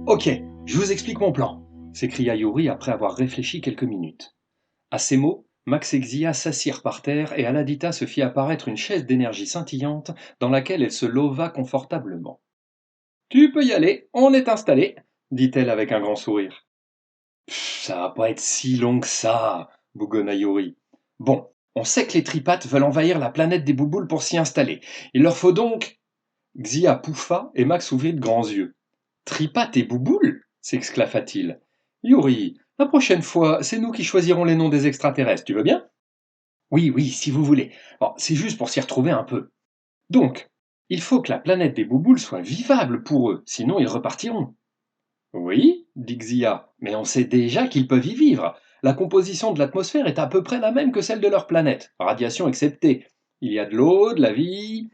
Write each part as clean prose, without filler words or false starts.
Ok, je vous explique mon plan, s'écria Yuri après avoir réfléchi quelques minutes. À ces mots, Max et Xia s'assirent par terre et Aladita se fit apparaître une chaise d'énergie scintillante dans laquelle elle se lova confortablement. Tu peux y aller, on est installé, dit-elle avec un grand sourire. Ça va pas être si long que ça, bougonna Yuri. Bon, on sait que les tripates veulent envahir la planète des bouboules pour s'y installer. Il leur faut donc. Xia pouffa et Max ouvrit de grands yeux. Tripates et bouboules s'exclama-t-il. Yuri, la prochaine fois, c'est nous qui choisirons les noms des extraterrestres, tu veux bien? Oui, oui, si vous voulez. Bon, c'est juste pour s'y retrouver un peu. Donc, il faut que la planète des bouboules soit vivable pour eux, sinon ils repartiront. Oui, dit Xia, mais on sait déjà qu'ils peuvent y vivre. La composition de l'atmosphère est à peu près la même que celle de leur planète, radiation exceptée. Il y a de l'eau, de la vie.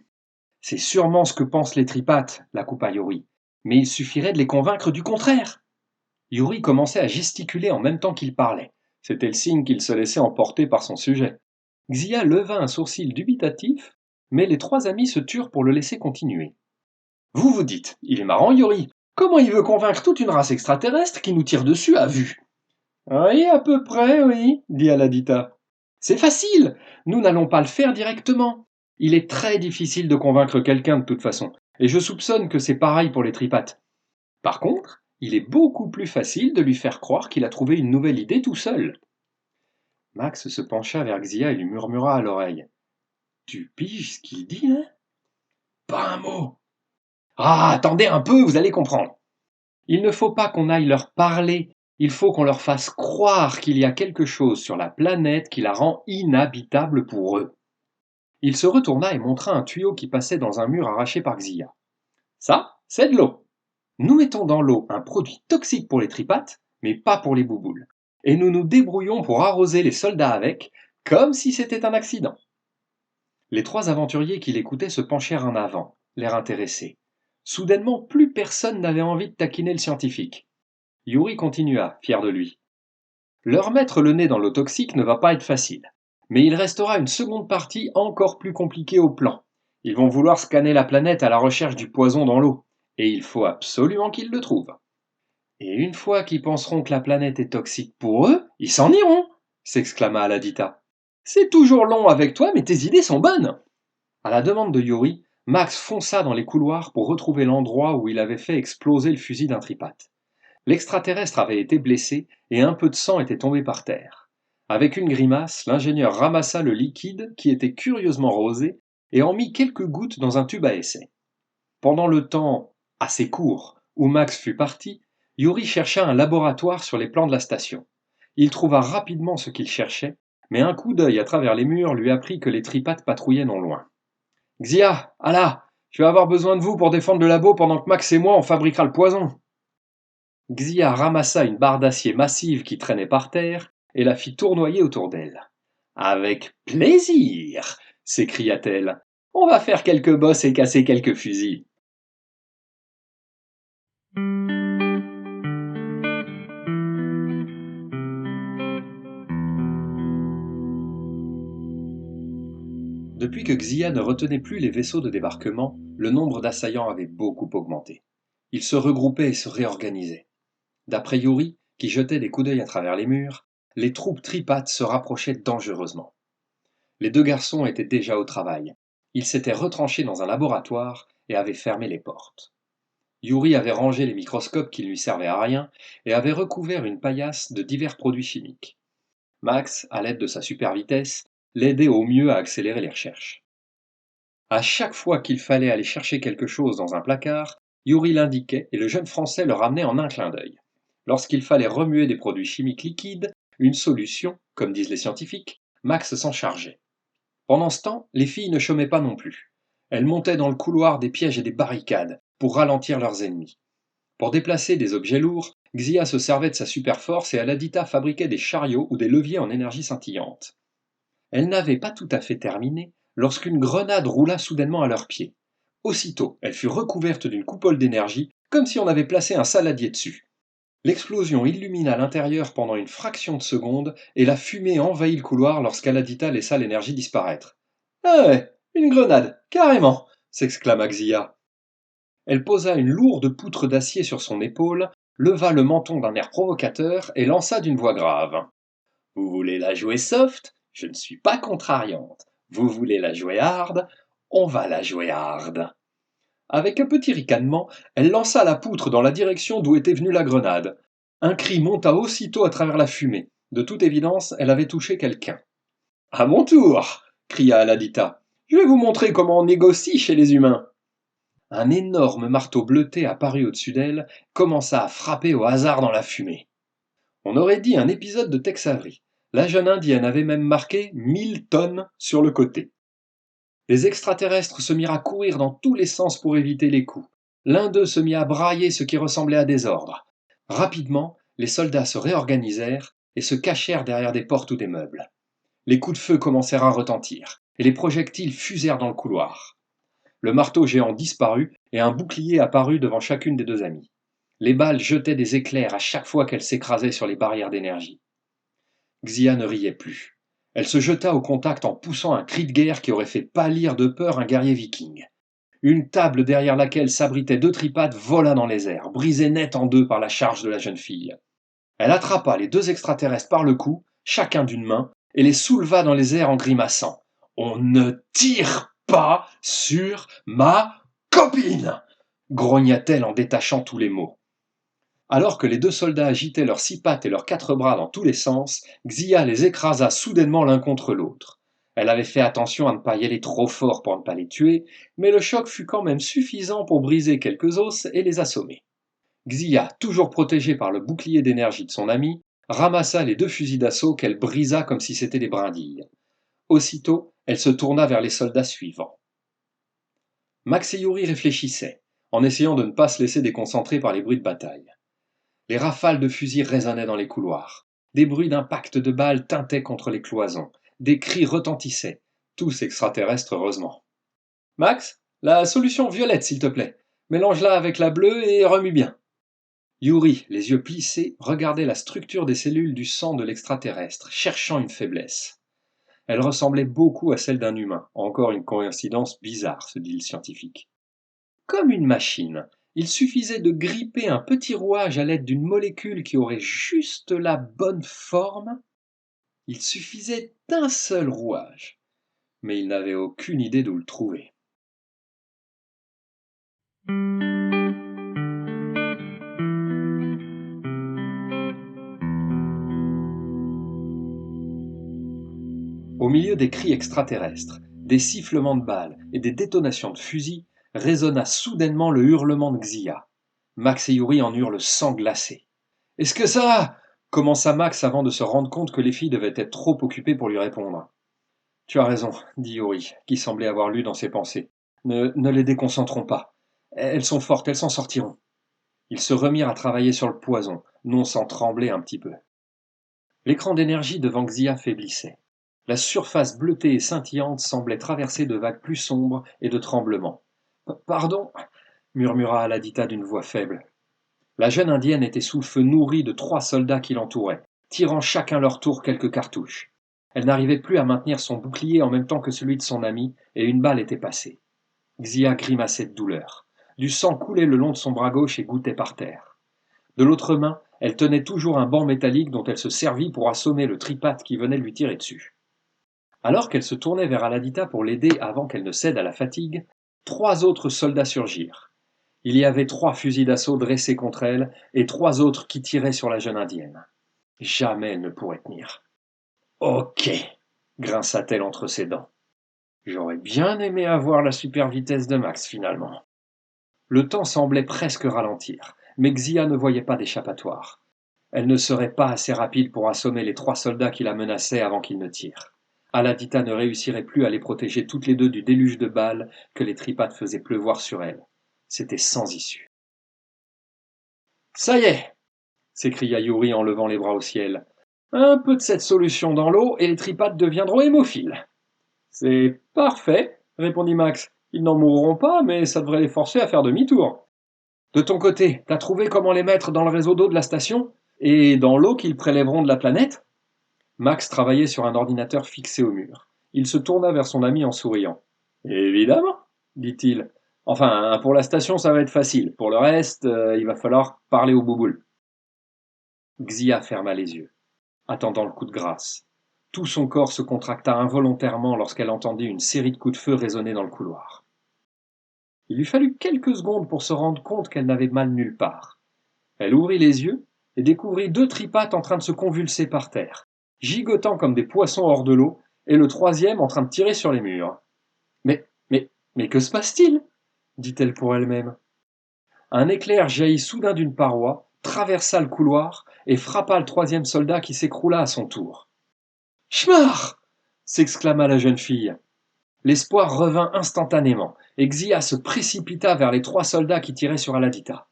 C'est sûrement ce que pensent les tripates, la coupa Yuri. Mais il suffirait de les convaincre du contraire. Yuri commençait à gesticuler en même temps qu'il parlait. C'était le signe qu'il se laissait emporter par son sujet. Xia leva un sourcil dubitatif, mais les trois amis se turent pour le laisser continuer. Vous vous dites, il est marrant Yuri. Comment il veut convaincre toute une race extraterrestre qui nous tire dessus à vue? Oui, à peu près, oui, dit Aladita. C'est facile, nous n'allons pas le faire directement. Il est très difficile de convaincre quelqu'un de toute façon, et je soupçonne que c'est pareil pour les tripates. Par contre, il est beaucoup plus facile de lui faire croire qu'il a trouvé une nouvelle idée tout seul. Max se pencha vers Xia et lui murmura à l'oreille. Tu piges ce qu'il dit, hein? Pas un mot. Ah, attendez un peu, vous allez comprendre. Il ne faut pas qu'on aille leur parler, il faut qu'on leur fasse croire qu'il y a quelque chose sur la planète qui la rend inhabitable pour eux. Il se retourna et montra un tuyau qui passait dans un mur arraché par Xia. Ça, c'est de l'eau. Nous mettons dans l'eau un produit toxique pour les tripates, mais pas pour les bouboules. Et nous nous débrouillons pour arroser les soldats avec, comme si c'était un accident. Les trois aventuriers qui l'écoutaient se penchèrent en avant, l'air intéressés. Soudainement, plus personne n'avait envie de taquiner le scientifique. Yuri continua, fier de lui. Leur mettre le nez dans l'eau toxique ne va pas être facile. Mais il restera une seconde partie encore plus compliquée au plan. Ils vont vouloir scanner la planète à la recherche du poison dans l'eau. Et il faut absolument qu'ils le trouvent. Et une fois qu'ils penseront que la planète est toxique pour eux, ils s'en iront, s'exclama Aladita. C'est toujours long avec toi, mais tes idées sont bonnes. À la demande de Yuri, Max fonça dans les couloirs pour retrouver l'endroit où il avait fait exploser le fusil d'un tripate. L'extraterrestre avait été blessé et un peu de sang était tombé par terre. Avec une grimace, l'ingénieur ramassa le liquide qui était curieusement rosé et en mit quelques gouttes dans un tube à essai. Pendant le temps assez court où Max fut parti, Yuri chercha un laboratoire sur les plans de la station. Il trouva rapidement ce qu'il cherchait, mais un coup d'œil à travers les murs lui apprit que les tripates patrouillaient non loin. Xia, Allah, je vais avoir besoin de vous pour défendre le labo pendant que Max et moi on fabriquera le poison. Xia ramassa une barre d'acier massive qui traînait par terre et la fit tournoyer autour d'elle. Avec plaisir, s'écria-t-elle. On va faire quelques bosses et casser quelques fusils. Depuis que Xia ne retenait plus les vaisseaux de débarquement, le nombre d'assaillants avait beaucoup augmenté. Ils se regroupaient et se réorganisaient. D'après Yuri, qui jetait des coups d'œil à travers les murs, les troupes tripates se rapprochaient dangereusement. Les deux garçons étaient déjà au travail. Ils s'étaient retranchés dans un laboratoire et avaient fermé les portes. Yuri avait rangé les microscopes qui ne lui servaient à rien et avait recouvert une paillasse de divers produits chimiques. Max, à l'aide de sa super vitesse, l'aidait au mieux à accélérer les recherches. À chaque fois qu'il fallait aller chercher quelque chose dans un placard, Yuri l'indiquait et le jeune Français le ramenait en un clin d'œil. Lorsqu'il fallait remuer des produits chimiques liquides, une solution, comme disent les scientifiques, Max s'en chargeait. Pendant ce temps, les filles ne chômaient pas non plus. Elles montaient dans le couloir des pièges et des barricades pour ralentir leurs ennemis. Pour déplacer des objets lourds, Xia se servait de sa super force et Aladita fabriquait des chariots ou des leviers en énergie scintillante. Elle n'avait pas tout à fait terminé lorsqu'une grenade roula soudainement à leurs pieds. Aussitôt, elle fut recouverte d'une coupole d'énergie, comme si on avait placé un saladier dessus. L'explosion illumina l'intérieur pendant une fraction de seconde et la fumée envahit le couloir lorsqu'Aladita laissa l'énergie disparaître. Ah ouais, une grenade, carrément, s'exclama Xia. Elle posa une lourde poutre d'acier sur son épaule leva le menton d'un air provocateur et lança d'une voix grave. Vous voulez la jouer soft? Je ne suis pas contrariante. Vous voulez la jouer hard? On va la jouer hard. Avec un petit ricanement, elle lança la poutre dans la direction d'où était venue la grenade. Un cri monta aussitôt à travers la fumée. De toute évidence, elle avait touché quelqu'un. À mon tour! Cria Aladita. Je vais vous montrer comment on négocie chez les humains. Un énorme marteau bleuté apparut au-dessus d'elle, commença à frapper au hasard dans la fumée. On aurait dit un épisode de Tex Avery. La jeune indienne avait même marqué 1000 tonnes sur le côté. Les extraterrestres se mirent à courir dans tous les sens pour éviter les coups. L'un d'eux se mit à brailler ce qui ressemblait à des ordres. Rapidement, les soldats se réorganisèrent et se cachèrent derrière des portes ou des meubles. Les coups de feu commencèrent à retentir, et les projectiles fusèrent dans le couloir. Le marteau géant disparut, et un bouclier apparut devant chacune des deux amies. Les balles jetaient des éclairs à chaque fois qu'elles s'écrasaient sur les barrières d'énergie. Xia ne riait plus. Elle se jeta au contact en poussant un cri de guerre qui aurait fait pâlir de peur un guerrier viking. Une table derrière laquelle s'abritaient deux tripates vola dans les airs, brisée net en deux par la charge de la jeune fille. Elle attrapa les deux extraterrestres par le cou, chacun d'une main, et les souleva dans les airs en grimaçant. « On ne tire pas sur ma copine !» grogna-t-elle en détachant tous les mots. Alors que les deux soldats agitaient leurs 6 pattes et leurs 4 bras dans tous les sens, Xia les écrasa soudainement l'un contre l'autre. Elle avait fait attention à ne pas y aller trop fort pour ne pas les tuer, mais le choc fut quand même suffisant pour briser quelques os et les assommer. Xia, toujours protégée par le bouclier d'énergie de son ami, ramassa les 2 fusils d'assaut qu'elle brisa comme si c'étaient des brindilles. Aussitôt, elle se tourna vers les soldats suivants. Max et Yuri réfléchissaient, en essayant de ne pas se laisser déconcentrer par les bruits de bataille. Les rafales de fusils résonnaient dans les couloirs. Des bruits d'impact de balles tintaient contre les cloisons. Des cris retentissaient. Tous extraterrestres, heureusement. Max, la solution violette, s'il te plaît. Mélange-la avec la bleue et remue bien. Yuri, les yeux plissés, regardait la structure des cellules du sang de l'extraterrestre, cherchant une faiblesse. Elle ressemblait beaucoup à celle d'un humain. Encore une coïncidence bizarre, se dit le scientifique. Comme une machine, il suffisait de gripper un petit rouage à l'aide d'une molécule qui aurait juste la bonne forme. Il suffisait d'un seul rouage, mais il n'avait aucune idée d'où le trouver. Au milieu des cris extraterrestres, des sifflements de balles et des détonations de fusils, résonna soudainement le hurlement de Xia. Max et Yuri en eurent le sang glacé. « Est-ce que ça ?» commença Max avant de se rendre compte que les filles devaient être trop occupées pour lui répondre. « Tu as raison, » dit Yuri, qui semblait avoir lu dans ses pensées. « Ne les déconcentrons pas. Elles sont fortes, elles s'en sortiront. » Ils se remirent à travailler sur le poison, non sans trembler un petit peu. L'écran d'énergie devant Xia faiblissait. La surface bleutée et scintillante semblait traversée de vagues plus sombres et de tremblements. « Pardon » murmura Aladita d'une voix faible. La jeune indienne était sous le feu nourri de 3 soldats qui l'entouraient, tirant chacun leur tour quelques cartouches. Elle n'arrivait plus à maintenir son bouclier en même temps que celui de son ami, et une balle était passée. Xia grimaçait de douleur. Du sang coulait le long de son bras gauche et gouttait par terre. De l'autre main, elle tenait toujours un banc métallique dont elle se servit pour assommer le tripate qui venait lui tirer dessus. Alors qu'elle se tournait vers Aladita pour l'aider avant qu'elle ne cède à la fatigue, 3 autres soldats surgirent. Il y avait 3 fusils d'assaut dressés contre elle et 3 autres qui tiraient sur la jeune indienne. Jamais elle ne pourrait tenir. « Ok » grinça-t-elle entre ses dents. « J'aurais bien aimé avoir la super vitesse de Max, finalement. » Le temps semblait presque ralentir, mais Xia ne voyait pas d'échappatoire. Elle ne serait pas assez rapide pour assommer les 3 soldats qui la menaçaient avant qu'ils ne tirent. Aladita ne réussirait plus à les protéger toutes les deux du déluge de balles que les tripates faisaient pleuvoir sur elle. C'était sans issue. « Ça y est !» s'écria Yuri en levant les bras au ciel. « Un peu de cette solution dans l'eau et les tripates deviendront hémophiles. »« C'est parfait, » répondit Max. « Ils n'en mourront pas, mais ça devrait les forcer à faire demi-tour. De ton côté, t'as trouvé comment les mettre dans le réseau d'eau de la station et dans l'eau qu'ils prélèveront de la planète ?» Max travaillait sur un ordinateur fixé au mur. Il se tourna vers son ami en souriant. « Évidemment, » dit-il. « Enfin, pour la station, ça va être facile. Pour le reste, il va falloir parler aux bouboules. » Xia ferma les yeux, attendant le coup de grâce. Tout son corps se contracta involontairement lorsqu'elle entendit une série de coups de feu résonner dans le couloir. Il lui fallut quelques secondes pour se rendre compte qu'elle n'avait mal nulle part. Elle ouvrit les yeux et découvrit 2 tripates en train de se convulser par terre, gigotant comme des poissons hors de l'eau, et le troisième en train de tirer sur les murs. Mais que se passe-t-il dit-elle pour elle-même. Un éclair jaillit soudain d'une paroi, traversa le couloir et frappa le troisième soldat qui s'écroula à son tour. Schmar s'exclama la jeune fille. L'espoir revint instantanément, et Xia se précipita vers les 3 soldats qui tiraient sur Aladita.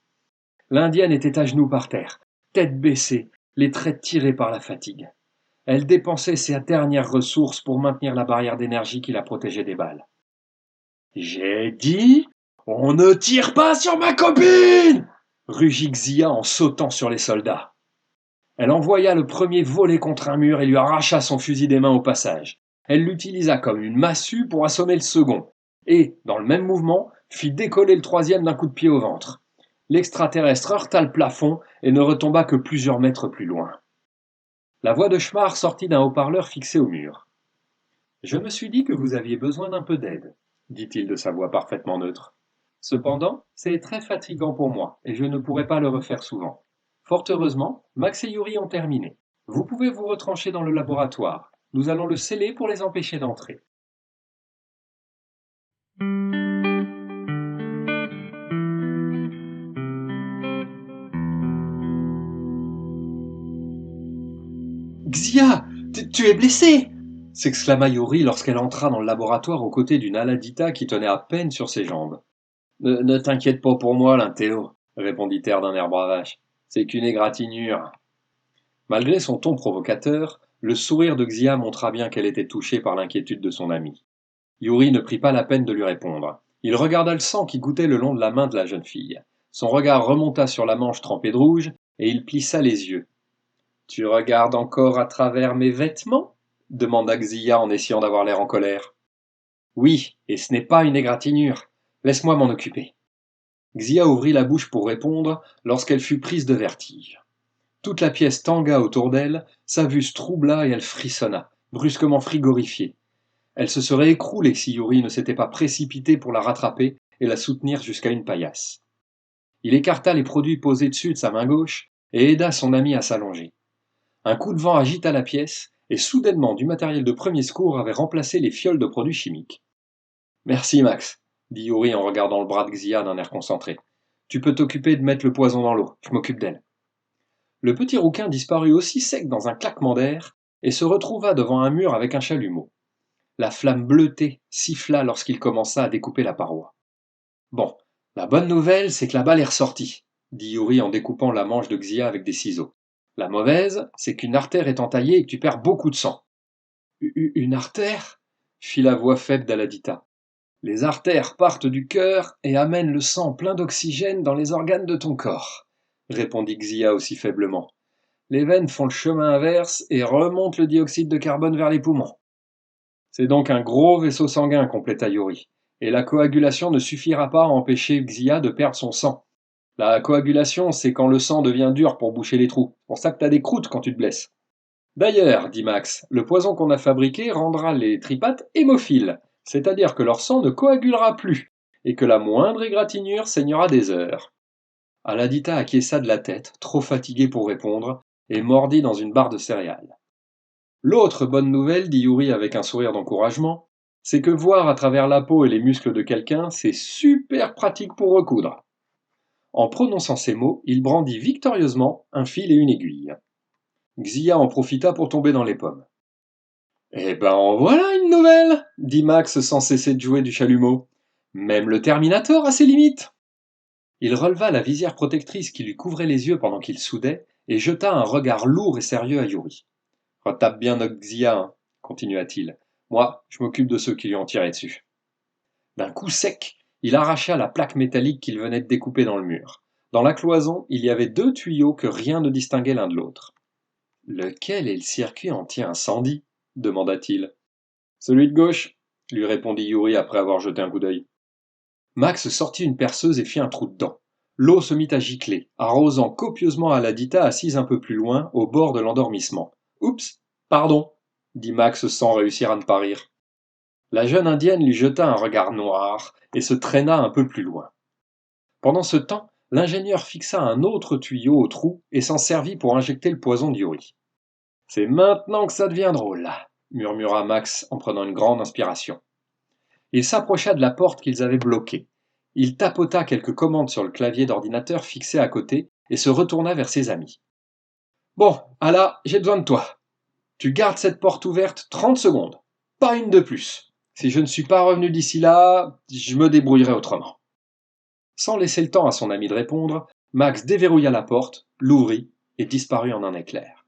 L'indienne était à genoux par terre, tête baissée, les traits tirés par la fatigue. Elle dépensait ses dernières ressources pour maintenir la barrière d'énergie qui la protégeait des balles. « J'ai dit, on ne tire pas sur ma copine !» rugit Xia en sautant sur les soldats. Elle envoya le premier voler contre un mur et lui arracha son fusil des mains au passage. Elle l'utilisa comme une massue pour assommer le second, et, dans le même mouvement, fit décoller le troisième d'un coup de pied au ventre. L'extraterrestre heurta le plafond et ne retomba que plusieurs mètres plus loin. La voix de Schmar sortit d'un haut-parleur fixé au mur. « Je me suis dit que vous aviez besoin d'un peu d'aide, » dit-il de sa voix parfaitement neutre. « Cependant, c'est très fatigant pour moi, et je ne pourrai pas le refaire souvent. Fort heureusement, Max et Yuri ont terminé. Vous pouvez vous retrancher dans le laboratoire. Nous allons le sceller pour les empêcher d'entrer. » Xia, tu es blessée s'exclama Yuri lorsqu'elle entra dans le laboratoire aux côtés d'une Aladita qui tenait à peine sur ses jambes. Ne t'inquiète pas pour moi, Lintéo, répondit-elle d'un air bravache. C'est qu'une égratignure. Malgré son ton provocateur, le sourire de Xia montra bien qu'elle était touchée par l'inquiétude de son amie. Yuri ne prit pas la peine de lui répondre. Il regarda le sang qui gouttait le long de la main de la jeune fille. Son regard remonta sur la manche trempée de rouge, et il plissa les yeux. « Tu regardes encore à travers mes vêtements ?» demanda Xia en essayant d'avoir l'air en colère. « Oui, et ce n'est pas une égratignure. Laisse-moi m'en occuper. » Xia ouvrit la bouche pour répondre lorsqu'elle fut prise de vertige. Toute la pièce tangua autour d'elle, sa vue se troubla et elle frissonna, brusquement frigorifiée. Elle se serait écroulée si Yuri ne s'était pas précipité pour la rattraper et la soutenir jusqu'à une paillasse. Il écarta les produits posés dessus de sa main gauche et aida son ami à s'allonger. Un coup de vent agita la pièce, et soudainement du matériel de premier secours avait remplacé les fioles de produits chimiques. « Merci, Max, » dit Yuri en regardant le bras de Xia d'un air concentré. « Tu peux t'occuper de mettre le poison dans l'eau, je m'occupe d'elle. » Le petit rouquin disparut aussi sec dans un claquement d'air et se retrouva devant un mur avec un chalumeau. La flamme bleutée siffla lorsqu'il commença à découper la paroi. « Bon, la bonne nouvelle, c'est que la balle est ressortie, » dit Yuri en découpant la manche de Xia avec des ciseaux. « La mauvaise, c'est qu'une artère est entaillée et que tu perds beaucoup de sang. »« Une artère ?» fit la voix faible d'Aladita. « Les artères partent du cœur et amènent le sang plein d'oxygène dans les organes de ton corps, » répondit Xia aussi faiblement. « Les veines font le chemin inverse et remontent le dioxyde de carbone vers les poumons. » « C'est donc un gros vaisseau sanguin, compléta Yuri, et la coagulation ne suffira pas à empêcher Xia de perdre son sang. La coagulation, c'est quand le sang devient dur pour boucher les trous. C'est pour ça que t'as des croûtes quand tu te blesses. D'ailleurs, dit Max, le poison qu'on a fabriqué rendra les tripates hémophiles, c'est-à-dire que leur sang ne coagulera plus, et que la moindre égratignure saignera des heures. Aladita acquiesça de la tête, trop fatiguée pour répondre, et mordit dans une barre de céréales. L'autre bonne nouvelle, dit Yuri avec un sourire d'encouragement, c'est que voir à travers la peau et les muscles de quelqu'un, c'est super pratique pour recoudre. En prononçant ces mots, il brandit victorieusement un fil et une aiguille. Xia en profita pour tomber dans les pommes. « Eh ben en voilà une nouvelle !» dit Max sans cesser de jouer du chalumeau. « Même le Terminator a ses limites !» Il releva la visière protectrice qui lui couvrait les yeux pendant qu'il soudait et jeta un regard lourd et sérieux à Yuri. « Retape bien notre Xia, hein, continua-t-il. Moi, je m'occupe de ceux qui lui ont tiré dessus. » D'un coup sec, il arracha la plaque métallique qu'il venait de découper dans le mur. Dans la cloison, il y avait 2 tuyaux que rien ne distinguait l'un de l'autre. « Lequel est le circuit anti-incendie » demanda-t-il. « Celui de gauche, » lui répondit Yuri après avoir jeté un coup d'œil. Max sortit une perceuse et fit un trou dedans. L'eau se mit à gicler, arrosant copieusement Aladita assise un peu plus loin, au bord de l'endormissement. « Oups, pardon !» dit Max sans réussir à ne pas rire. La jeune indienne lui jeta un regard noir et se traîna un peu plus loin. Pendant ce temps, l'ingénieur fixa un autre tuyau au trou et s'en servit pour injecter le poison d'Yuri. « C'est maintenant que ça devient drôle, murmura Max en prenant une grande inspiration. Il s'approcha de la porte qu'ils avaient bloquée. Il tapota quelques commandes sur le clavier d'ordinateur fixé à côté et se retourna vers ses amis. « Bon, Ala, j'ai besoin de toi. Tu gardes cette porte ouverte 30 secondes, pas une de plus. Si je ne suis pas revenu d'ici là, je me débrouillerai autrement. » Sans laisser le temps à son ami de répondre, Max déverrouilla la porte, l'ouvrit et disparut en un éclair.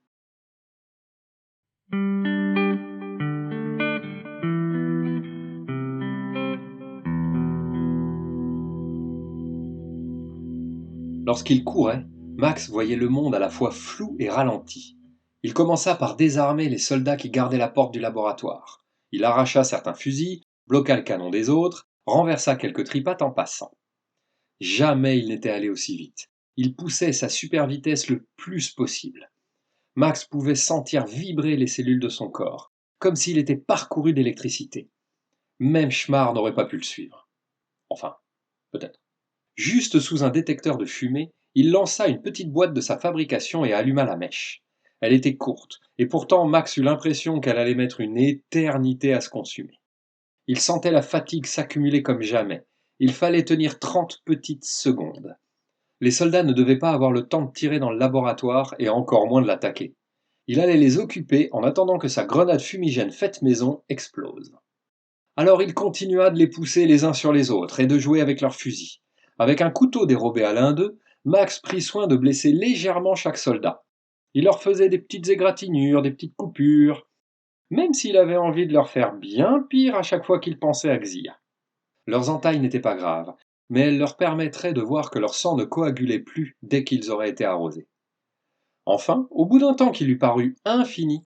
Lorsqu'il courait, Max voyait le monde à la fois flou et ralenti. Il commença par désarmer les soldats qui gardaient la porte du laboratoire. Il arracha certains fusils, bloqua le canon des autres, renversa quelques tripates en passant. Jamais il n'était allé aussi vite. Il poussait sa super vitesse le plus possible. Max pouvait sentir vibrer les cellules de son corps, comme s'il était parcouru d'électricité. Même Schmar n'aurait pas pu le suivre. Enfin, peut-être. Juste sous un détecteur de fumée, il lança une petite boîte de sa fabrication et alluma la mèche. Elle était courte, et pourtant Max eut l'impression qu'elle allait mettre une éternité à se consumer. Il sentait la fatigue s'accumuler comme jamais. Il fallait tenir 30 petites secondes. Les soldats ne devaient pas avoir le temps de tirer dans le laboratoire et encore moins de l'attaquer. Il allait les occuper en attendant que sa grenade fumigène faite maison explose. Alors il continua de les pousser les uns sur les autres et de jouer avec leurs fusils. Avec un couteau dérobé à l'un d'eux, Max prit soin de blesser légèrement chaque soldat. Il leur faisait des petites égratignures, des petites coupures, même s'il avait envie de leur faire bien pire à chaque fois qu'il pensait à Xia. Leurs entailles n'étaient pas graves, mais elles leur permettraient de voir que leur sang ne coagulait plus dès qu'ils auraient été arrosés. Enfin, au bout d'un temps qui lui parut infini,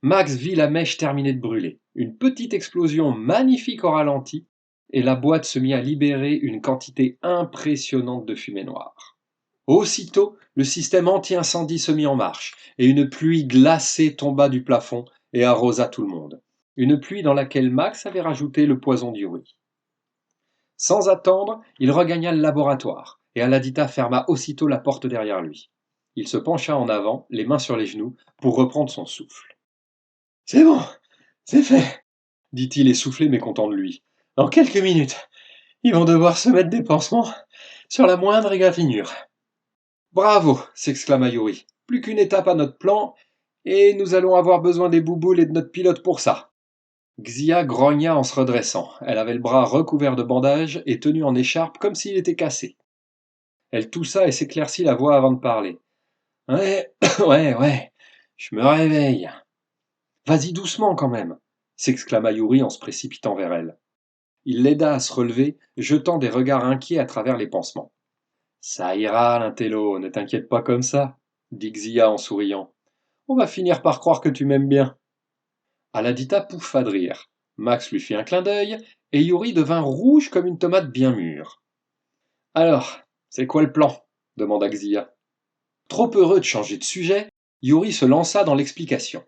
Max vit la mèche terminer de brûler, une petite explosion magnifique au ralenti, et la boîte se mit à libérer une quantité impressionnante de fumée noire. Aussitôt, le système anti-incendie se mit en marche, et une pluie glacée tomba du plafond et arrosa tout le monde. Une pluie dans laquelle Max avait rajouté le poison d'Yuri. Sans attendre, il regagna le laboratoire, et Aladita ferma aussitôt la porte derrière lui. Il se pencha en avant, les mains sur les genoux, pour reprendre son souffle. « C'est bon, c'est fait, » dit-il essoufflé mais content de lui. « Dans quelques minutes, ils vont devoir se mettre des pansements sur la moindre égratignure. »« Bravo !» s'exclama Yuri. « Plus qu'une étape à notre plan, et nous allons avoir besoin des bouboules et de notre pilote pour ça. » Xia grogna en se redressant. Elle avait le bras recouvert de bandages et tenu en écharpe comme s'il était cassé. Elle toussa et s'éclaircit la voix avant de parler. « Ouais, je me réveille. »« Vas-y doucement quand même !» s'exclama Yuri en se précipitant vers elle. Il l'aida à se relever, jetant des regards inquiets à travers les pansements. « Ça ira, l'intello, ne t'inquiète pas comme ça, » dit Xia en souriant. « On va finir par croire que tu m'aimes bien. » Aladita pouffa de rire. Max lui fit un clin d'œil, et Yuri devint rouge comme une tomate bien mûre. « Alors, c'est quoi le plan ?» demanda Xia. Trop heureux de changer de sujet, Yuri se lança dans l'explication.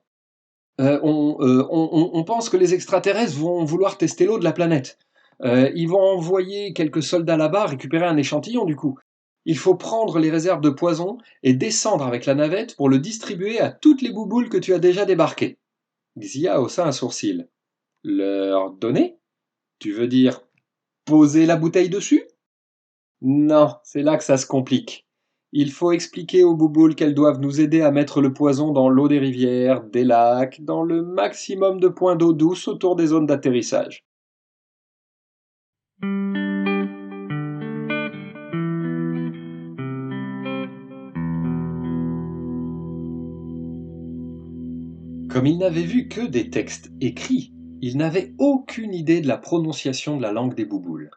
On pense que les extraterrestres vont vouloir tester l'eau de la planète. Ils vont envoyer quelques soldats là-bas récupérer un échantillon du coup. Il faut prendre les réserves de poison et descendre avec la navette pour le distribuer à toutes les bouboules que tu as déjà débarquées. » Xia haussa un sourcil. « Leur donner ? Tu veux dire poser la bouteille dessus ? » Non, c'est là que ça se complique. Il faut expliquer aux bouboules qu'elles doivent nous aider à mettre le poison dans l'eau des rivières, des lacs, dans le maximum de points d'eau douce autour des zones d'atterrissage. Comme il n'avait vu que des textes écrits, il n'avait aucune idée de la prononciation de la langue des bouboules.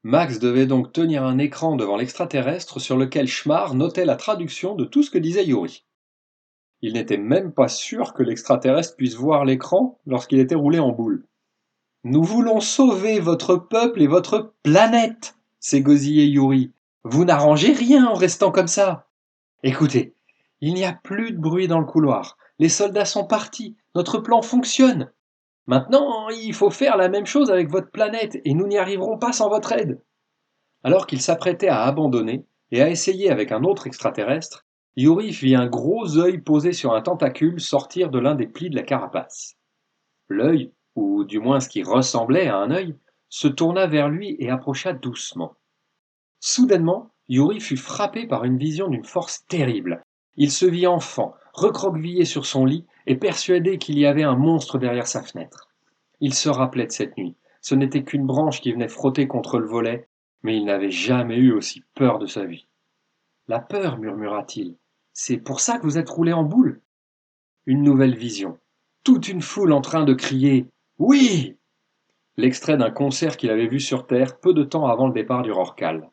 Max devait donc tenir un écran devant l'extraterrestre sur lequel Schmar notait la traduction de tout ce que disait Yuri. Il n'était même pas sûr que l'extraterrestre puisse voir l'écran lorsqu'il était roulé en boule. « Nous voulons sauver votre peuple et votre planète !» s'égosillait Yuri. Vous n'arrangez rien en restant comme ça. Écoutez, il n'y a plus de bruit dans le couloir. Les soldats sont partis. Notre plan fonctionne. Maintenant, il faut faire la même chose avec votre planète et nous n'y arriverons pas sans votre aide. Alors qu'il s'apprêtait à abandonner et à essayer avec un autre extraterrestre, Yuri vit un gros œil posé sur un tentacule sortir de l'un des plis de la carapace. L'œil, ou du moins ce qui ressemblait à un œil, se tourna vers lui et approcha doucement. Soudainement, Yuri fut frappé par une vision d'une force terrible. Il se vit enfant, recroquevillé sur son lit et persuadé qu'il y avait un monstre derrière sa fenêtre. Il se rappelait de cette nuit. Ce n'était qu'une branche qui venait frotter contre le volet, mais il n'avait jamais eu aussi peur de sa vie. La peur, murmura-t-il. C'est pour ça que vous êtes roulé en boule. Une nouvelle vision. Toute une foule en train de crier oui. L'extrait d'un concert qu'il avait vu sur Terre peu de temps avant le départ du Rorcal.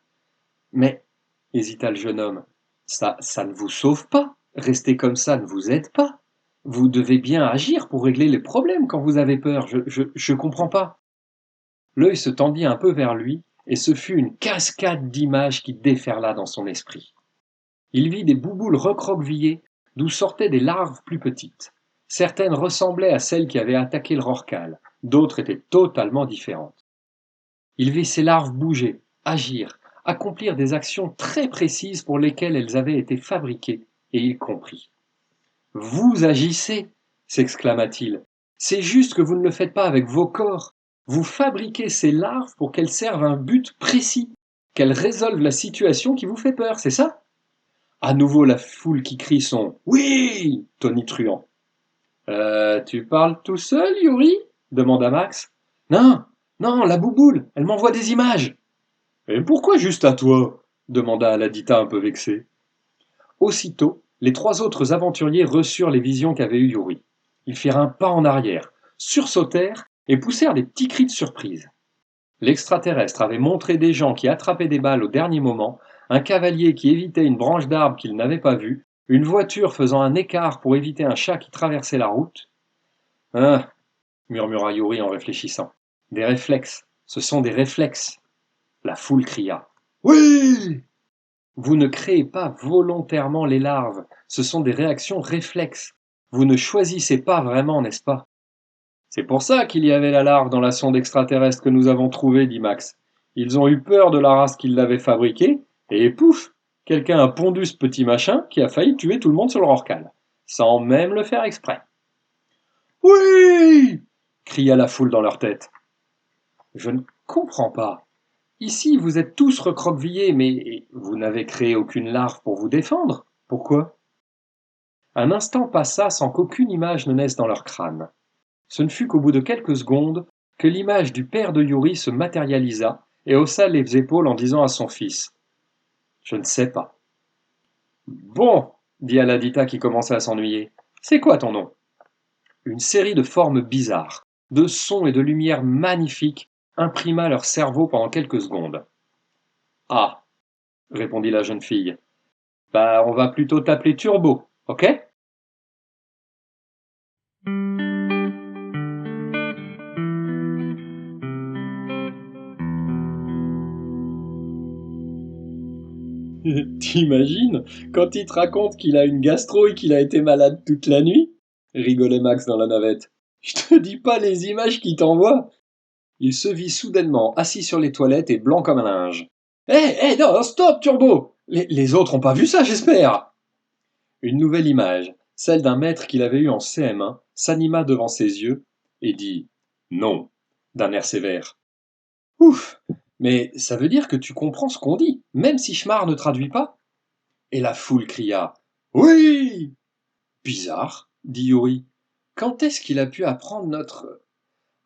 Mais, hésita le jeune homme, ça ne vous sauve pas. Rester comme ça ne vous aide pas. Vous devez bien agir pour régler les problèmes quand vous avez peur. Je comprends pas. L'œil se tendit un peu vers lui, et ce fut une cascade d'images qui déferla dans son esprit. Il vit des bouboules recroquevillées, d'où sortaient des larves plus petites. Certaines ressemblaient à celles qui avaient attaqué le Rorcal, d'autres étaient totalement différentes. Il vit ces larves bouger, agir, accomplir des actions très précises pour lesquelles elles avaient été fabriquées, et il comprit. « Vous agissez !» s'exclama-t-il. « C'est juste que vous ne le faites pas avec vos corps. Vous fabriquez ces larves pour qu'elles servent un but précis, qu'elles résolvent la situation qui vous fait peur, c'est ça ?» À nouveau la foule qui crie son « Oui !» tonitruant. « Tu parles tout seul, Yuri ?» demanda Max. « Non, non, la bouboule, elle m'envoie des images. »« Et pourquoi juste à toi ?» demanda Aladita un peu vexée. Aussitôt, les trois autres aventuriers reçurent les visions qu'avait eues Yuri. Ils firent un pas en arrière, sursautèrent et poussèrent des petits cris de surprise. L'extraterrestre avait montré des gens qui attrapaient des balles au dernier moment, un cavalier qui évitait une branche d'arbre qu'il n'avait pas vue, une voiture faisant un écart pour éviter un chat qui traversait la route. « Ah !» murmura Yuri en réfléchissant. « Des réflexes, ce sont des réflexes. » La foule cria. « Oui !» Vous ne créez pas volontairement les larves, ce sont des réactions réflexes. Vous ne choisissez pas vraiment, n'est-ce pas? C'est pour ça qu'il y avait la larve dans la sonde extraterrestre que nous avons trouvée, dit Max. Ils ont eu peur de la race qui l'avait fabriquée, et pouf, quelqu'un a pondu ce petit machin qui a failli tuer tout le monde sur le Rorcal, sans même le faire exprès. Oui! Cria la foule dans leur tête. Je ne comprends pas. Ici, vous êtes tous recroquevillés, mais vous n'avez créé aucune larve pour vous défendre. Pourquoi? Un instant passa sans qu'aucune image ne naisse dans leur crâne. Ce ne fut qu'au bout de quelques secondes que l'image du père de Yuri se matérialisa et haussa les épaules en disant à son fils « Je ne sais pas. »« Bon, » dit Aladita qui commençait à s'ennuyer, « c'est quoi ton nom ?» Une série de formes bizarres, de sons et de lumières magnifiques imprima leur cerveau pendant quelques secondes. « Ah !» répondit la jeune fille. « Bah, on va plutôt t'appeler Turbo, ok ?» T'imagines, quand il te raconte qu'il a une gastro et qu'il a été malade toute la nuit? Rigolait Max dans la navette. Je te dis pas les images qu'il t'envoie. Il se vit soudainement assis sur les toilettes et blanc comme un linge. Non, stop, Turbo! Les autres ont pas vu ça, j'espère! Une nouvelle image, celle d'un maître qu'il avait eu en CM1, s'anima devant ses yeux et dit « Non » d'un air sévère. Ouf! Mais ça veut dire que tu comprends ce qu'on dit, même si Schmar ne traduit pas? Et la foule cria « Oui !» Bizarre, dit Yuri. Quand est-ce qu'il a pu apprendre notre...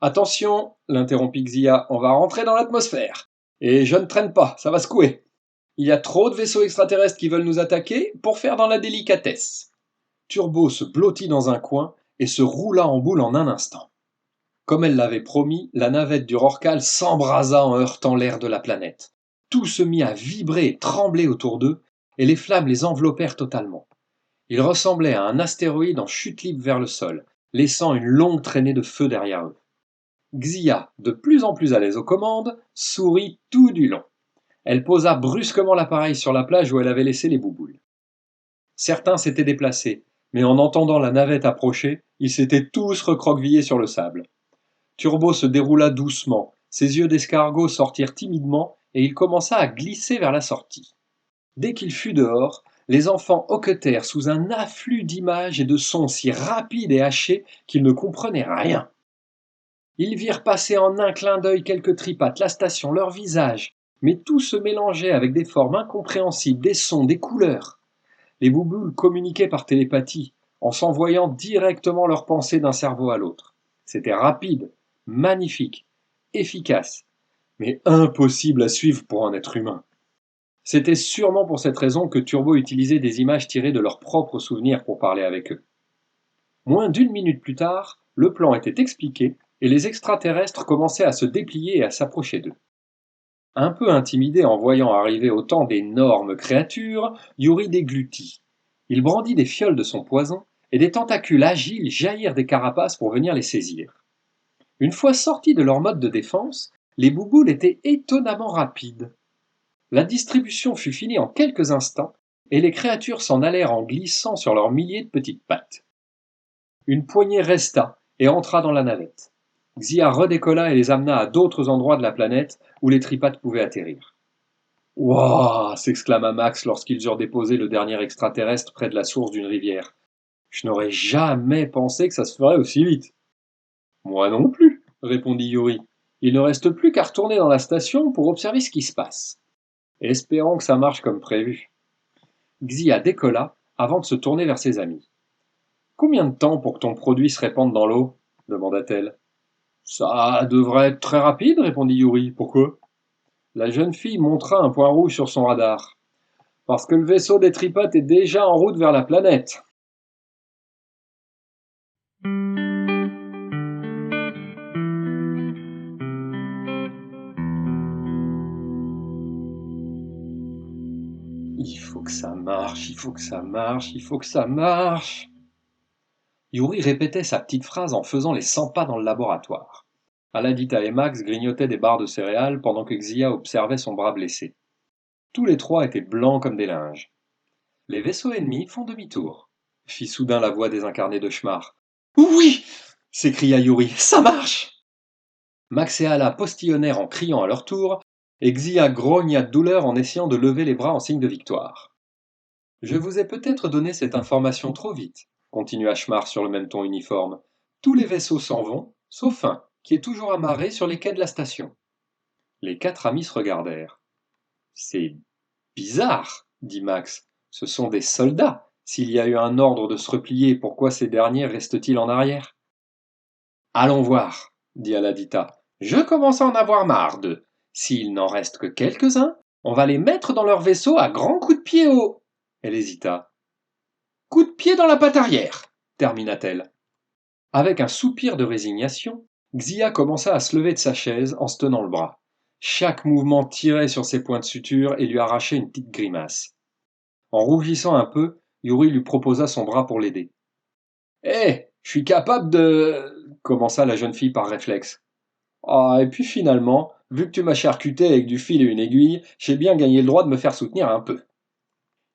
Attention, l'interrompit Xia, on va rentrer dans l'atmosphère. Et je ne traîne pas, ça va secouer. Il y a trop de vaisseaux extraterrestres qui veulent nous attaquer pour faire dans la délicatesse. Turbo se blottit dans un coin et se roula en boule en un instant. Comme elle l'avait promis, la navette du Rorcal s'embrasa en heurtant l'air de la planète. Tout se mit à vibrer et trembler autour d'eux, et les flammes les enveloppèrent totalement. Ils ressemblaient à un astéroïde en chute libre vers le sol, laissant une longue traînée de feu derrière eux. Xia, de plus en plus à l'aise aux commandes, sourit tout du long. Elle posa brusquement l'appareil sur la plage où elle avait laissé les bouboules. Certains s'étaient déplacés, mais en entendant la navette approcher, ils s'étaient tous recroquevillés sur le sable. Turbo se déroula doucement, ses yeux d'escargot sortirent timidement et il commença à glisser vers la sortie. Dès qu'il fut dehors, les enfants hoquetèrent sous un afflux d'images et de sons si rapides et hachés qu'ils ne comprenaient rien. Ils virent passer en un clin d'œil quelques tripates, la station, leurs visages, mais tout se mélangeait avec des formes incompréhensibles, des sons, des couleurs. Les bouboules communiquaient par télépathie, en s'envoyant directement leurs pensées d'un cerveau à l'autre. C'était rapide, magnifique, efficace, mais impossible à suivre pour un être humain. C'était sûrement pour cette raison que Turbo utilisait des images tirées de leurs propres souvenirs pour parler avec eux. Moins d'une minute plus tard, le plan était expliqué et les extraterrestres commençaient à se déplier et à s'approcher d'eux. Un peu intimidé en voyant arriver autant d'énormes créatures, Yuri déglutit. Il brandit des fioles de son poison et des tentacules agiles jaillirent des carapaces pour venir les saisir. Une fois sortis de leur mode de défense, les bouboules étaient étonnamment rapides. La distribution fut finie en quelques instants et les créatures s'en allèrent en glissant sur leurs milliers de petites pattes. Une poignée resta et entra dans la navette. Xia redécolla et les amena à d'autres endroits de la planète où les tripates pouvaient atterrir. « Wouah !» s'exclama Max lorsqu'ils eurent déposé le dernier extraterrestre près de la source d'une rivière. « Je n'aurais jamais pensé que ça se ferait aussi vite. »« Moi non plus, » répondit Yuri. « Il ne reste plus qu'à retourner dans la station pour observer ce qui se passe. Espérons que ça marche comme prévu. » Xia décolla avant de se tourner vers ses amis. « Combien de temps pour que ton produit se répande dans l'eau ?» demanda-t-elle. « Ça devrait être très rapide, » répondit Yuri. « Pourquoi ?» La jeune fille montra un point rouge sur son radar. « Parce que le vaisseau des tripates est déjà en route vers la planète. » Il faut que ça marche, il faut que ça marche, il faut que ça marche. Yuri répétait sa petite phrase en faisant les 100 pas dans le laboratoire. Aladita et Max grignotaient des barres de céréales pendant que Xia observait son bras blessé. Tous les trois étaient blancs comme des linges. « Les vaisseaux ennemis font demi-tour », fit soudain la voix désincarnée de Schmar. « Oui !» s'écria Yuri. « Ça marche !» Max et Ala postillonnèrent en criant à leur tour, et Xia grogna de douleur en essayant de lever les bras en signe de victoire. « Je vous ai peut-être donné cette information trop vite, » continua Schmar sur le même ton uniforme. « Tous les vaisseaux s'en vont, sauf un, qui est toujours amarré sur les quais de la station. » Les quatre amis se regardèrent. « C'est bizarre, » dit Max. « Ce sont des soldats. S'il y a eu un ordre de se replier, pourquoi ces derniers restent-ils en arrière ?»« Allons voir, » dit Aladita. « Je commence à en avoir marre d'eux. S'il n'en reste que quelques-uns, on va les mettre dans leur vaisseau à grands coups de pied au... » Elle hésita. « Coup de pied dans la patte arrière, » termina-t-elle. Avec un soupir de résignation, Xia commença à se lever de sa chaise en se tenant le bras. Chaque mouvement tirait sur ses points de suture et lui arrachait une petite grimace. En rougissant un peu, Yuri lui proposa son bras pour l'aider. « Hé, je suis capable de... » commença la jeune fille par réflexe. « Ah, et puis finalement, vu que tu m'as charcuté avec du fil et une aiguille, j'ai bien gagné le droit de me faire soutenir un peu. »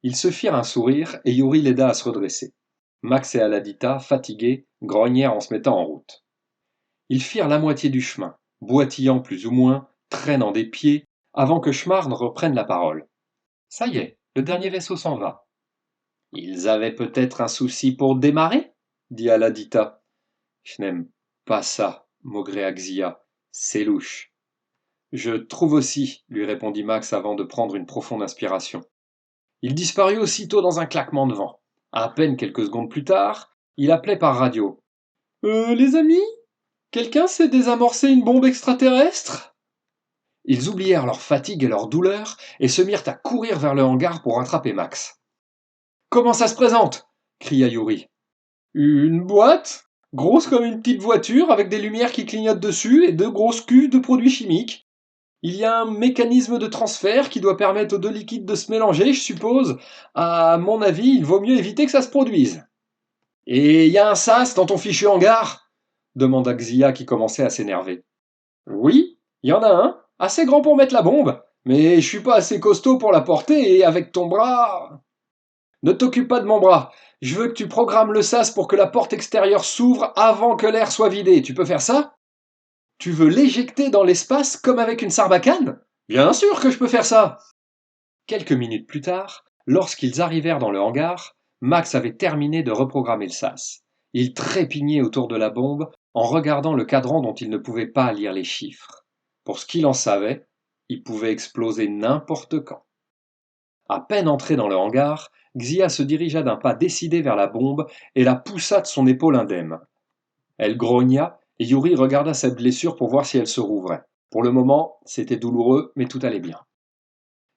Ils se firent un sourire et Yuri l'aida à se redresser. Max et Aladita, fatigués, grognèrent en se mettant en route. Ils firent la moitié du chemin, boitillant plus ou moins, traînant des pieds, avant que Schmar ne reprenne la parole. « Ça y est, le dernier vaisseau s'en va. »« Ils avaient peut-être un souci pour démarrer ?» dit Aladita. « Je n'aime pas ça, » maugréa Xia. « C'est louche. »« Je trouve aussi, » lui répondit Max avant de prendre une profonde inspiration. Il disparut aussitôt dans un claquement de vent. À peine quelques secondes plus tard, il appelait par radio. « Les amis ? Quelqu'un sait désamorcer une bombe extraterrestre ?» Ils oublièrent leur fatigue et leur douleur et se mirent à courir vers le hangar pour rattraper Max. « Comment ça se présente ?» cria Yuri. « Une boîte, grosse comme une petite voiture, avec des lumières qui clignotent dessus et deux grosses cuves de produits chimiques. Il y a un mécanisme de transfert qui doit permettre aux deux liquides de se mélanger, je suppose. À mon avis, il vaut mieux éviter que ça se produise. »« Et il y a un sas dans ton fichu hangar ?» demanda Xia qui commençait à s'énerver. « Oui, il y en a un, assez grand pour mettre la bombe, Mais je suis pas assez costaud pour la porter et avec ton bras... Ne t'occupe pas de mon bras. Je veux que tu programmes le sas pour que la porte extérieure s'ouvre avant que l'air soit vidé. Tu peux faire ça? Tu veux l'éjecter dans l'espace comme avec une sarbacane? Bien sûr que je peux faire ça. Quelques minutes plus tard, lorsqu'ils arrivèrent dans le hangar, Max avait terminé de reprogrammer le sas. Il trépignait autour de la bombe en regardant le cadran dont il ne pouvait pas lire les chiffres. Pour ce qu'il en savait, il pouvait exploser n'importe quand. À peine entré dans le hangar, Xia se dirigea d'un pas décidé vers la bombe et la poussa de son épaule indemne. Elle grogna et Yuri regarda sa blessure pour voir si elle se rouvrait. Pour le moment, c'était douloureux, mais tout allait bien.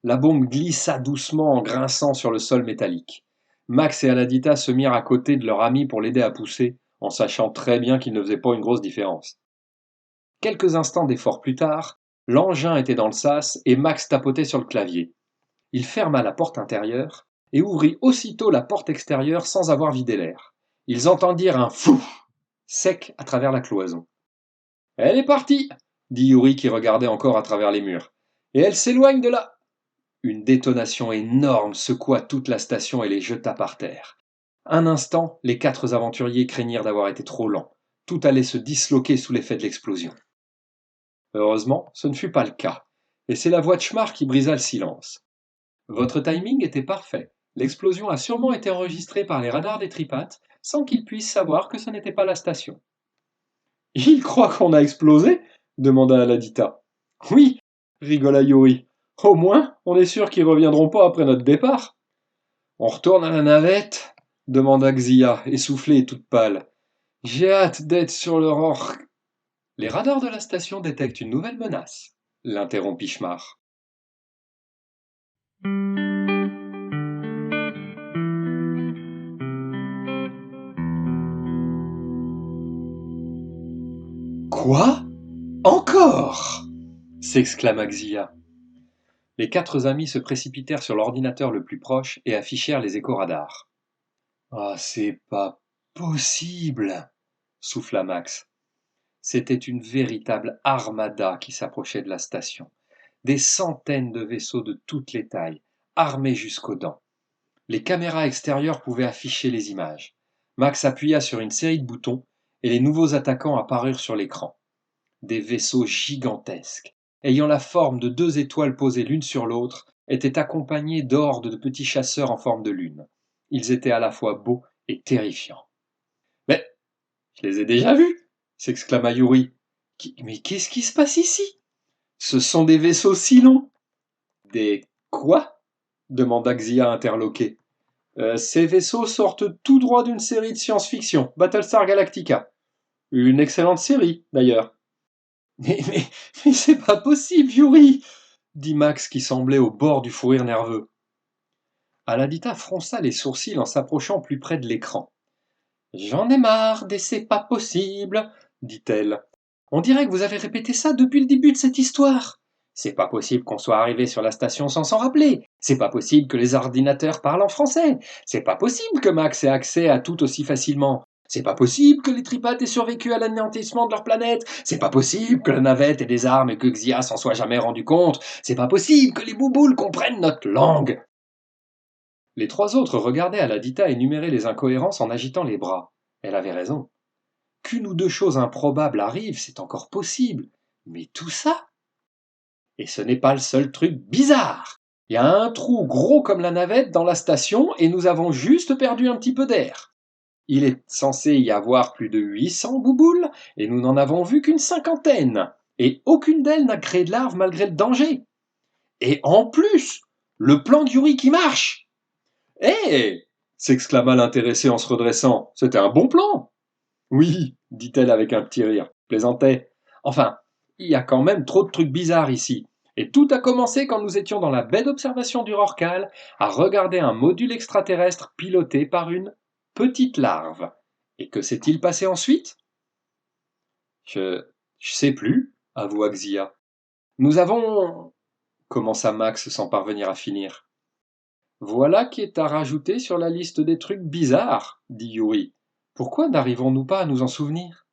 La bombe glissa doucement en grinçant sur le sol métallique. Max et Aladita se mirent à côté de leur ami pour l'aider à pousser, en sachant très bien qu'il ne faisait pas une grosse différence. Quelques instants d'effort plus tard, l'engin était dans le sas et Max tapotait sur le clavier. Il ferma la porte intérieure et ouvrit aussitôt la porte extérieure sans avoir vidé l'air. Ils entendirent un fou sec à travers la cloison. Elle est partie, dit Yuri qui regardait encore à travers les murs. Et elle s'éloigne de là. Une détonation énorme secoua toute la station et les jeta par terre. Un instant, les 4 aventuriers craignirent d'avoir été trop lents. Tout allait se disloquer sous l'effet de l'explosion. Heureusement, ce ne fut pas le cas. Et c'est la voix de Schmar qui brisa le silence. Votre timing était parfait. L'explosion a sûrement été enregistrée par les radars des tripates sans qu'ils puissent savoir que ce n'était pas la station. Il croit qu'on a explosé? Demanda Aladita. Oui, rigola Yuri. Au moins, on est sûr qu'ils reviendront pas après notre départ. On retourne à la navette? Demanda Xia, essoufflée et toute pâle. J'ai hâte d'être sur le Rork. Les radars de la station détectent une nouvelle menace, l'interrompit Schmar. Quoi? Encore? S'exclama Xia. Les 4 amis se précipitèrent sur l'ordinateur le plus proche et affichèrent les échos-radars. Ah, c'est pas possible, souffla Max. C'était une véritable armada qui s'approchait de la station. Des centaines de vaisseaux de toutes les tailles, armés jusqu'aux dents. Les caméras extérieures pouvaient afficher les images. Max appuya sur une série de boutons et les nouveaux attaquants apparurent sur l'écran. Des vaisseaux gigantesques, ayant la forme de 2 étoiles posées l'une sur l'autre, étaient accompagnés d'hordes de petits chasseurs en forme de lune. Ils étaient à la fois beaux et terrifiants. Mais je les ai déjà vus, s'exclama Yuri. Mais qu'est-ce qui se passe ici? Ce sont des vaisseaux si longs. Des quoi? Demanda Xia interloqué. Ces vaisseaux sortent tout droit d'une série de science-fiction, Battlestar Galactica. Une excellente série, d'ailleurs. Mais c'est pas possible, Yuri, dit Max qui semblait au bord du fou rire nerveux. Aladita fronça les sourcils en s'approchant plus près de l'écran. J'en ai marre des c'est pas possible, dit-elle. On dirait que vous avez répété ça depuis le début de cette histoire. C'est pas possible qu'on soit arrivé sur la station sans s'en rappeler. C'est pas possible que les ordinateurs parlent en français. C'est pas possible que Max ait accès à tout aussi facilement. C'est pas possible que les tripates aient survécu à l'anéantissement de leur planète. C'est pas possible que la navette ait des armes et que Xia s'en soit jamais rendu compte. C'est pas possible que les bouboules comprennent notre langue. Les 3 autres regardaient Aladita énumérer les incohérences en agitant les bras. Elle avait raison. Qu'une ou 2 choses improbables arrivent, c'est encore possible. Mais tout ça? Et ce n'est pas le seul truc bizarre. Il y a un trou gros comme la navette dans la station et nous avons juste perdu un petit peu d'air. Il est censé y avoir plus de 800 bouboules et nous n'en avons vu qu'une 50aine. Et aucune d'elles n'a créé de larves malgré le danger. Et en plus, le plan d'Yuri qui marche. Hé! S'exclama l'intéressé en se redressant. C'était un bon plan. Oui, dit-elle avec un petit rire. Plaisantais. Enfin, il y a quand même trop de trucs bizarres ici. Et tout a commencé quand nous étions dans la baie d'observation du Rorcal à regarder un module extraterrestre piloté par une petite larve. Et que s'est-il passé ensuite? Je sais plus, avoua Xia. Nous avons... commença Max sans parvenir à finir. Voilà qui est à rajouter sur la liste des trucs bizarres, dit Yuri. Pourquoi n'arrivons-nous pas à nous en souvenir?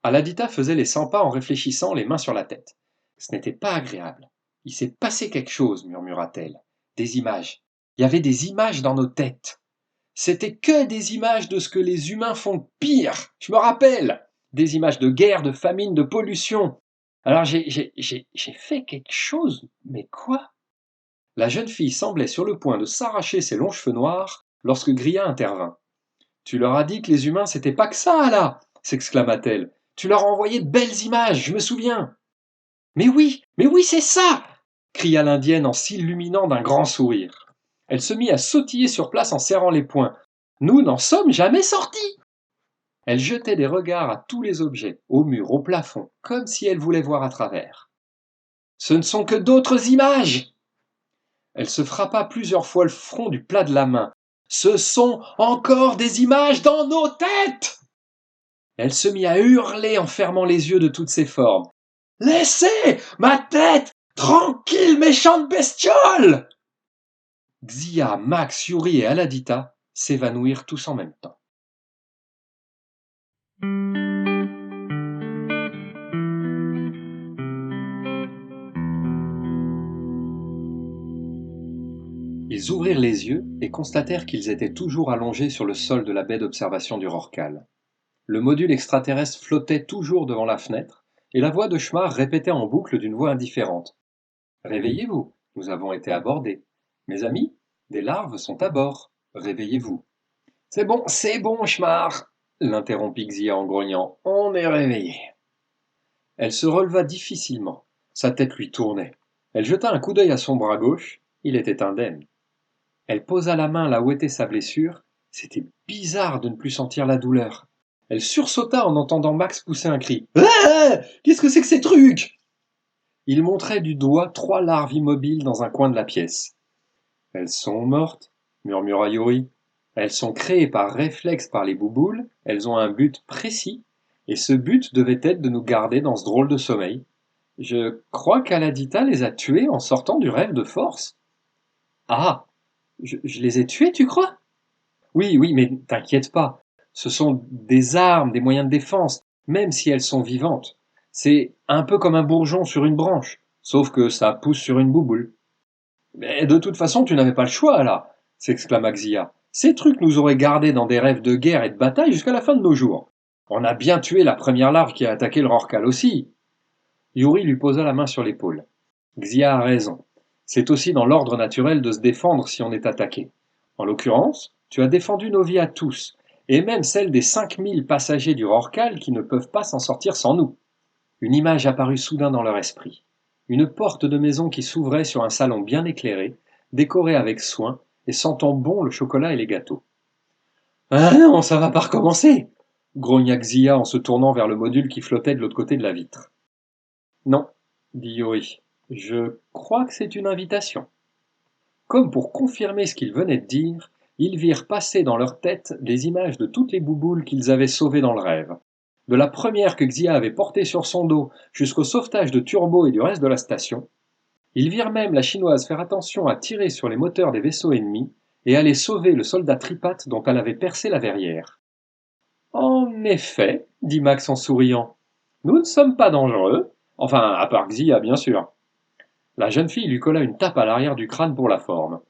Aladita faisait les 100 pas en réfléchissant, les mains sur la tête. Ce n'était pas agréable. Il s'est passé quelque chose, murmura-t-elle. Des images. Il y avait des images dans nos têtes. C'était que des images de ce que les humains font de pire. Je me rappelle. Des images de guerre, de famine, de pollution. Alors j'ai fait quelque chose, mais quoi? La jeune fille semblait sur le point de s'arracher ses longs cheveux noirs lorsque Gria intervint. Tu leur as dit que les humains c'était pas que ça, là, s'exclama-t-elle. Tu leur as envoyé de belles images, je me souviens. Mais oui, c'est ça, cria l'indienne en s'illuminant d'un grand sourire. Elle se mit à sautiller sur place en serrant les poings. Nous n'en sommes jamais sortis. Elle jetait des regards à tous les objets, au mur, au plafond, comme si elle voulait voir à travers. Ce ne sont que d'autres images. Elle se frappa plusieurs fois le front du plat de la main. Ce sont encore des images dans nos têtes. Elle se mit à hurler en fermant les yeux de toutes ses formes. Laissez ma tête tranquille, méchante bestiole! Xia, Max, Yuri et Aladita s'évanouirent tous en même temps. Ils ouvrirent les yeux et constatèrent qu'ils étaient toujours allongés sur le sol de la baie d'observation du Rorqual. Le module extraterrestre flottait toujours devant la fenêtre, et la voix de Schmar répétait en boucle d'une voix indifférente. Réveillez-vous, nous avons été abordés. Mes amis, des larves sont à bord. Réveillez-vous. C'est bon, Schmar, l'interrompit Xia en grognant. On est réveillés. Elle se releva difficilement. Sa tête lui tournait. Elle jeta un coup d'œil à son bras gauche. Il était indemne. Elle posa la main là où était sa blessure. C'était bizarre de ne plus sentir la douleur. Elle sursauta en entendant Max pousser un cri. Ah! Qu'est-ce que c'est que ces trucs? Il montrait du doigt 3 larves immobiles dans un coin de la pièce. Elles sont mortes, murmura Yuri. Elles sont créées par réflexe par les bouboules, elles ont un but précis, et ce but devait être de nous garder dans ce drôle de sommeil. Je crois qu'Aladita les a tuées en sortant du rêve de force. Ah, je les ai tuées, tu crois? Oui, mais t'inquiète pas. Ce sont des armes, des moyens de défense, même si elles sont vivantes. C'est un peu comme un bourgeon sur une branche, sauf que ça pousse sur une bouboule. Mais de toute façon, tu n'avais pas le choix, là, s'exclama Xia. Ces trucs nous auraient gardés dans des rêves de guerre et de bataille jusqu'à la fin de nos jours. On a bien tué la première larve qui a attaqué le Rorqual aussi. Yuri lui posa la main sur l'épaule. Xia a raison. C'est aussi dans l'ordre naturel de se défendre si on est attaqué. En l'occurrence, tu as défendu nos vies à tous, et même celles des 5000 passagers du Rorqual qui ne peuvent pas s'en sortir sans nous. Une image apparut soudain dans leur esprit. Une porte de maison qui s'ouvrait sur un salon bien éclairé, décoré avec soin, et sentant bon le chocolat et les gâteaux. Ah non, ça va pas recommencer, grogna Xia en se tournant vers le module qui flottait de l'autre côté de la vitre. Non, dit Yuri, je crois que c'est une invitation. Comme pour confirmer ce qu'ils venaient de dire, ils virent passer dans leur tête les images de toutes les bouboules qu'ils avaient sauvées dans le rêve. De la première que Xia avait portée sur son dos jusqu'au sauvetage de Turbo et du reste de la station. Ils virent même la chinoise faire attention à tirer sur les moteurs des vaisseaux ennemis et aller sauver le soldat tripate dont elle avait percé la verrière. En effet, dit Max en souriant, nous ne sommes pas dangereux, enfin à part Xia bien sûr. La jeune fille lui colla une tape à l'arrière du crâne pour la forme.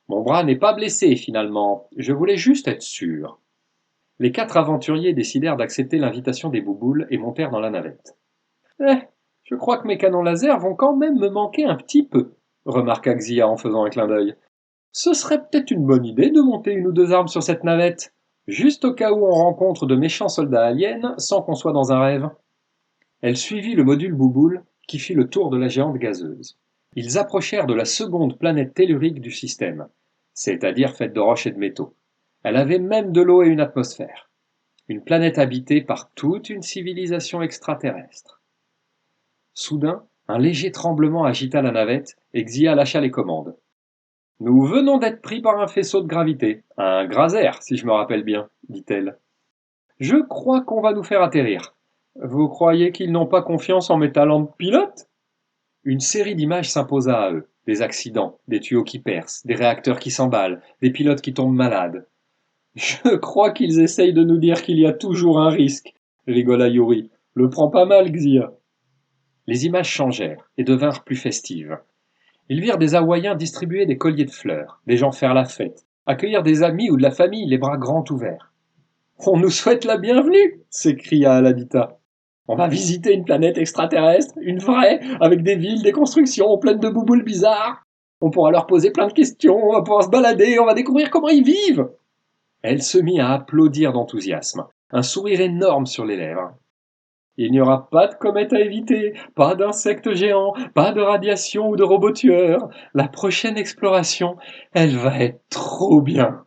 Mon bras n'est pas blessé finalement, je voulais juste être sûr. Les 4 aventuriers décidèrent d'accepter l'invitation des bouboules et montèrent dans la navette. Je crois que mes canons laser vont quand même me manquer un petit peu, remarqua Xia en faisant un clin d'œil. Ce serait peut-être une bonne idée de monter 1 ou 2 armes sur cette navette, juste au cas où on rencontre de méchants soldats aliens sans qu'on soit dans un rêve. Elle suivit le module bouboule qui fit le tour de la géante gazeuse. Ils approchèrent de la seconde planète tellurique du système, c'est-à-dire faite de roches et de métaux. Elle avait même de l'eau et une atmosphère. Une planète habitée par toute une civilisation extraterrestre. Soudain, un léger tremblement agita la navette et Xia lâcha les commandes. Nous venons d'être pris par un faisceau de gravité, un graser, si je me rappelle bien, dit-elle. Je crois qu'on va nous faire atterrir. Vous croyez qu'ils n'ont pas confiance en mes talents de pilote? Une série d'images s'imposa à eux. Des accidents, des tuyaux qui percent, des réacteurs qui s'emballent, des pilotes qui tombent malades. Je crois qu'ils essayent de nous dire qu'il y a toujours un risque, rigola Yuri. Le prends pas mal, Xia. Les images changèrent et devinrent plus festives. Ils virent des Hawaïens distribuer des colliers de fleurs, des gens faire la fête, accueillir des amis ou de la famille les bras grands ouverts. On nous souhaite la bienvenue, s'écria Aladita. On va visiter une planète extraterrestre, une vraie, avec des villes, des constructions pleines de bouboules bizarres. On pourra leur poser plein de questions, on va pouvoir se balader, on va découvrir comment ils vivent. Elle se mit à applaudir d'enthousiasme, un sourire énorme sur les lèvres. Il n'y aura pas de comète à éviter, pas d'insectes géants, pas de radiation ou de robots tueurs. La prochaine exploration, elle va être trop bien.